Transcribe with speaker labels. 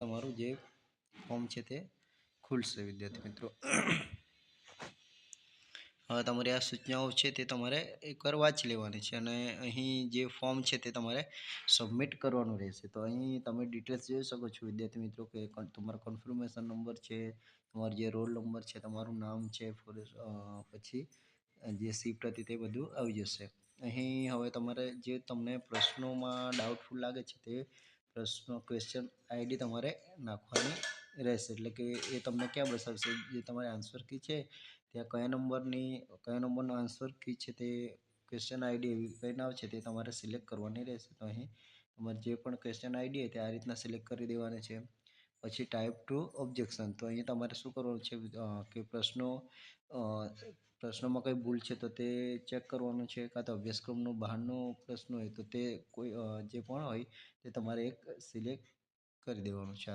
Speaker 1: તમારું જે ફોર્મ છે તે ખુલશે વિદ્યાર્થી મિત્રો. હવે તમારી આ સૂચનાઓ છે તે તમારે એકવાર વાંચી લેવાની છે અને અહીં જે ફોર્મ છે તે તમારે સબમિટ કરવાનું રહેશે. તો અહીં તમે ડિટેલ્સ જોઈ શકો છો વિદ્યાર્થી મિત્રો કે તમારો કન્ફર્મેશન નંબર છે, તમારો જે રોલ નંબર છે, તમારું નામ છે, પછી જે શિફ્ટ હતી તે બધું આવી જશે. અહીં હવે તમારે જે તમને પ્રશ્નોમાં ડાઉટફુલ લાગે છે તે ક્વેશ્ચન આઈડી તમારે નાખવાની રહેશે. એટલે કે એ તમને ક્યાં બતાવશે, જે તમારી આન્સર કી છે ત્યાં કયા નંબરનો આન્સર કી છે તે ક્વેશ્ચન આઈડી એવી કંઈ નામ છે તે તમારે સિલેક્ટ કરવાની રહેશે. તો અહીં તમારે જે પણ ક્વેશ્ચન આઈડી હોય તે આ રીતના સિલેક્ટ કરી દેવાની છે. પછી ટાઈપ ટુ ઓબ્જેક્શન. તો અહીં તમારે શું કરવાનું છે કે પ્રશ્નોમાં કંઈ ભૂલ છે તો તે ચેક કરવાનું છે, કાં તો અભ્યાસક્રમનો બહારનો પ્રશ્ન હોય તો તે કોઈ જે પણ હોય તે તમારે એક સિલેક્ટ કરી દેવાનું છે.